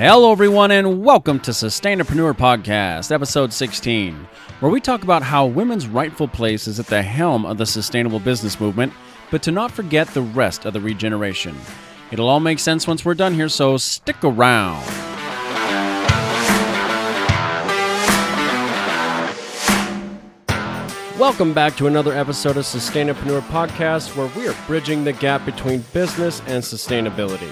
Hello, everyone, and welcome to Sustainapreneur Podcast, episode 16, where we talk about how women's rightful place is at the helm of the sustainable business movement, but to not forget the rest of the regeneration. It'll all make sense once we're done here, so stick around. Welcome back to another episode of Sustainapreneur Podcast, where we are bridging the gap between business and sustainability.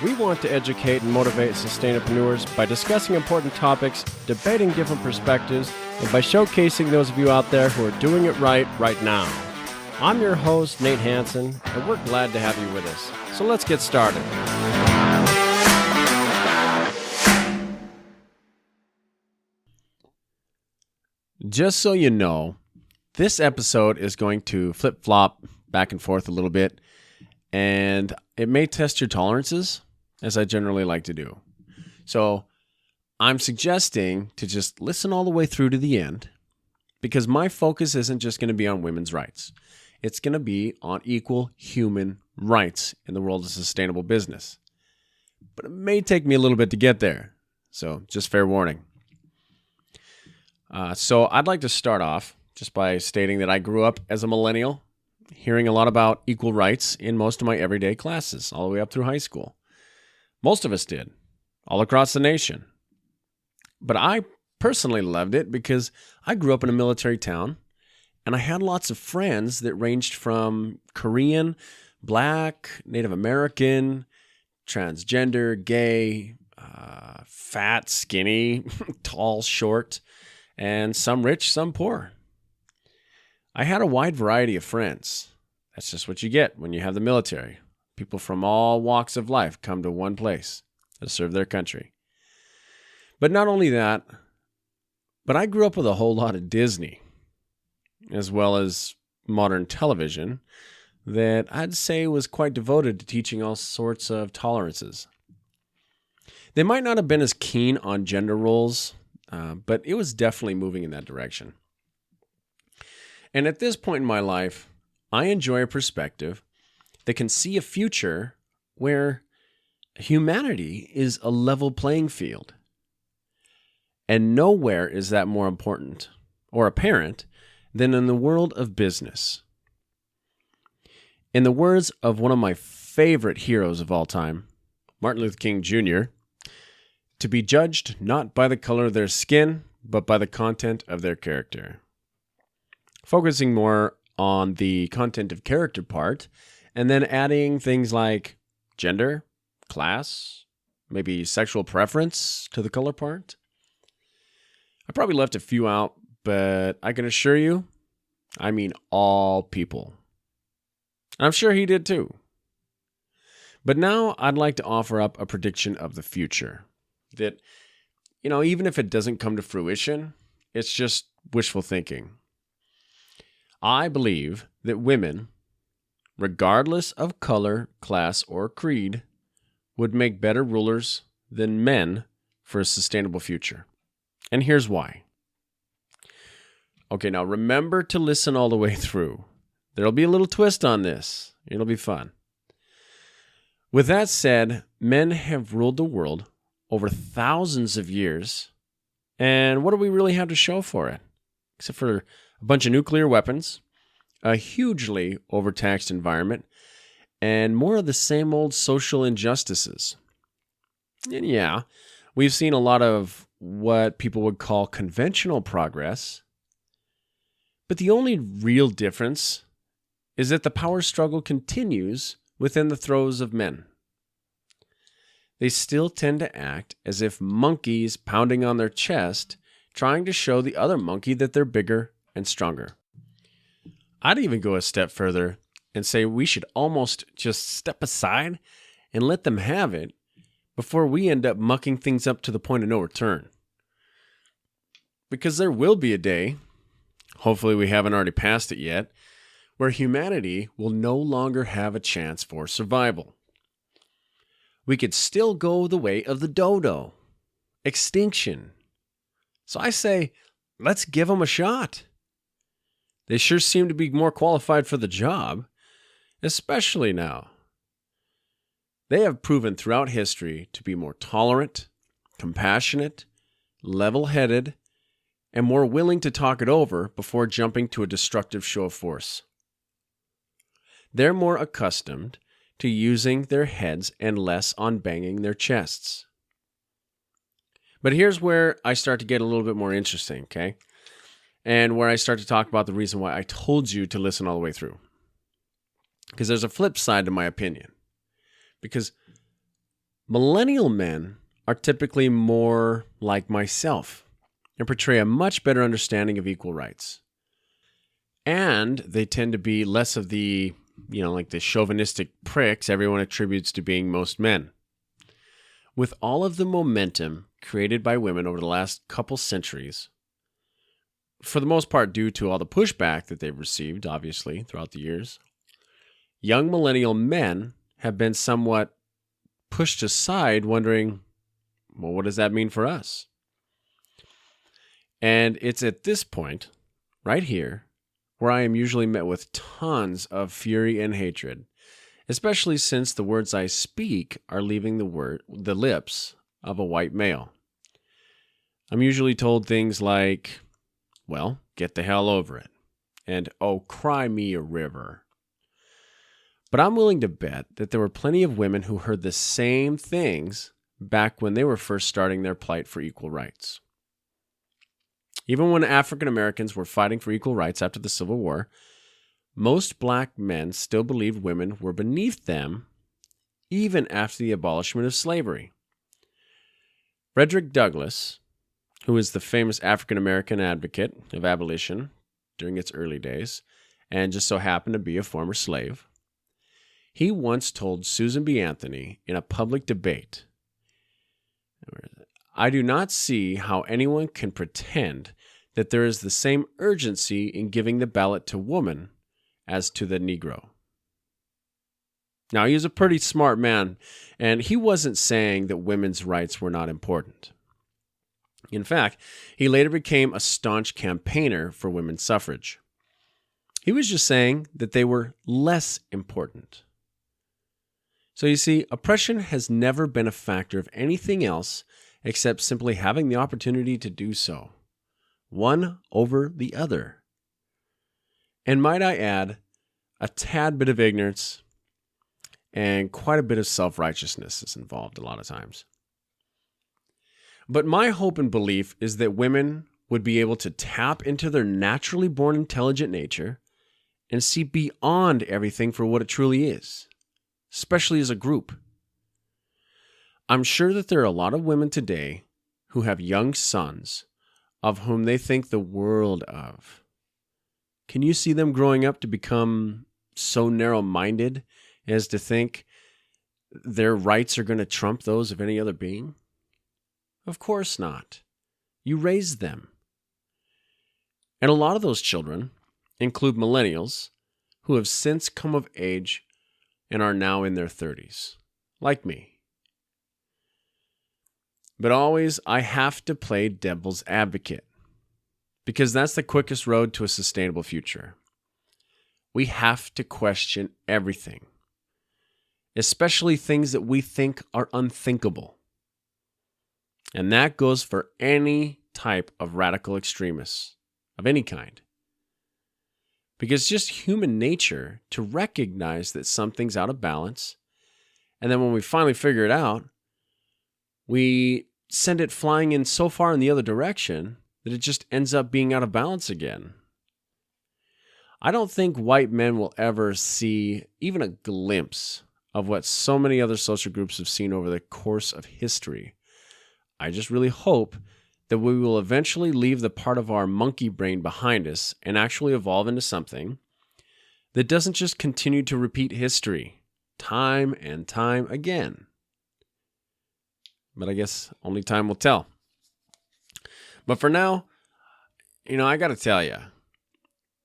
We want to educate and motivate sustainapreneurs by discussing important topics, debating different perspectives, and by showcasing those of you out there who are doing it right now. I'm your host, Nate Hansen, and we're glad to have you with us. So let's get started. Just so you know, this episode is going to flip-flop back and forth a little bit, and it may test your tolerances, as I generally like to do. So I'm suggesting to just listen all the way through to the end, because my focus isn't just going to be on women's rights. It's going to be on equal human rights in the world of sustainable business. But it may take me a little bit to get there, so just fair warning. So I'd like to start off just by stating that I grew up as a millennial, hearing a lot about equal rights in most of my everyday classes, all the way up through high school. Most of us did, all across the nation. But I personally loved it because I grew up in a military town, and I had lots of friends that ranged from Korean, Black, Native American, transgender, gay, fat, skinny, tall, short, and some rich, some poor. I had a wide variety of friends. That's just what you get when you have the military. People from all walks of life come to one place to serve their country. But not only that, but I grew up with a whole lot of Disney, as well as modern television, that I'd say was quite devoted to teaching all sorts of tolerances. They might not have been as keen on gender roles, but it was definitely moving in that direction. And at this point in my life, I enjoy a perspective that can see a future where humanity is a level playing field. And nowhere is that more important or apparent than in the world of business. In the words of one of my favorite heroes of all time, Martin Luther King Jr., to be judged not by the color of their skin, but by the content of their character. Focusing more on the content of character part, and then adding things like gender, class, maybe sexual preference to the color part. I probably left a few out, but I can assure you, I mean all people. I'm sure he did too. But now I'd like to offer up a prediction of the future that, even if it doesn't come to fruition, it's just wishful thinking. I believe that women, regardless of color, class, or creed, would make better rulers than men for a sustainable future. And here's why. Okay, now remember to listen all the way through. There'll be a little twist on this. It'll be fun. With that said, men have ruled the world over thousands of years, and what do we really have to show for it? Except for a bunch of nuclear weapons, a hugely overtaxed environment, and more of the same old social injustices. And yeah, we've seen a lot of what people would call conventional progress, but the only real difference is that the power struggle continues within the throes of men. They still tend to act as if monkeys pounding on their chest, trying to show the other monkey that they're bigger and stronger. I'd even go a step further and say we should almost just step aside and let them have it before we end up mucking things up to the point of no return. Because there will be a day, hopefully we haven't already passed it yet, where humanity will no longer have a chance for survival. We could still go the way of the dodo, extinction. So I say, let's give them a shot. They sure seem to be more qualified for the job, especially now. They have proven throughout history to be more tolerant, compassionate, level-headed, and more willing to talk it over before jumping to a destructive show of force. They're more accustomed to using their heads and less on banging their chests. But here's where I start to get a little bit more interesting, okay? And where I start to talk about the reason why I told you to listen all the way through. Because there's a flip side to my opinion. Because millennial men are typically more like myself and portray a much better understanding of equal rights. And they tend to be less of the, like the chauvinistic pricks everyone attributes to being most men. With all of the momentum created by women over the last couple centuries, for the most part due to all the pushback that they've received, obviously, throughout the years, young millennial men have been somewhat pushed aside, wondering, well, what does that mean for us? And it's at this point, right here, where I am usually met with tons of fury and hatred, especially since the words I speak are leaving the lips of a white male. I'm usually told things like, well, get the hell over it, and oh, cry me a river. But I'm willing to bet that there were plenty of women who heard the same things back when they were first starting their plight for equal rights. Even when African Americans were fighting for equal rights after the Civil War, most black men still believed women were beneath them even after the abolishment of slavery. Frederick Douglass, who is the famous African American advocate of abolition during its early days, and just so happened to be a former slave, he once told Susan B. Anthony in a public debate, I do not see how anyone can pretend that there is the same urgency in giving the ballot to woman as to the Negro. Now, he was a pretty smart man, and he wasn't saying that women's rights were not important. In fact, he later became a staunch campaigner for women's suffrage. He was just saying that they were less important. So you see, oppression has never been a factor of anything else except simply having the opportunity to do so, one over the other. And might I add, a tad bit of ignorance and quite a bit of self-righteousness is involved a lot of times. But my hope and belief is that women would be able to tap into their naturally born intelligent nature and see beyond everything for what it truly is, especially as a group. I'm sure that there are a lot of women today who have young sons of whom they think the world of. Can you see them growing up to become so narrow-minded as to think their rights are going to trump those of any other being? Of course not. You raised them. And a lot of those children include millennials who have since come of age and are now in their 30s, like me. But always, I have to play devil's advocate, because that's the quickest road to a sustainable future. We have to question everything, especially things that we think are unthinkable. And that goes for any type of radical extremists of any kind. Because it's just human nature to recognize that something's out of balance, and then when we finally figure it out, we send it flying in so far in the other direction that it just ends up being out of balance again. I don't think white men will ever see even a glimpse of what so many other social groups have seen over the course of history. I just really hope that we will eventually leave the part of our monkey brain behind us and actually evolve into something that doesn't just continue to repeat history time and time again. But I guess only time will tell. But for now, I got to tell you,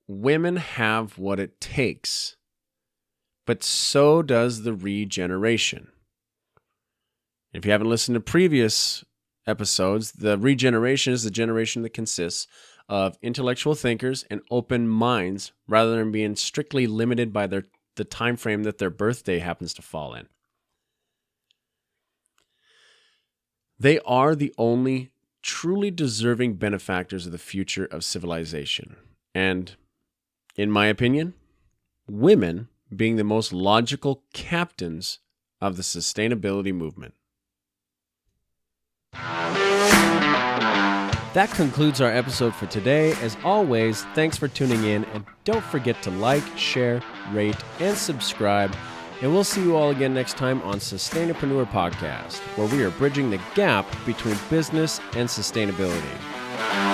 women have what it takes, but so does the regeneration. If you haven't listened to previous episodes, the regeneration is the generation that consists of intellectual thinkers and open minds rather than being strictly limited by the time frame that their birthday happens to fall in. They are the only truly deserving benefactors of the future of civilization. And, in my opinion, women being the most logical captains of the sustainability movement. That concludes our episode for today. As always, thanks for tuning in, and don't forget to like, share, rate, and subscribe. And we'll see you all again next time on Sustainapreneur Podcast, where we are bridging the gap between business and sustainability.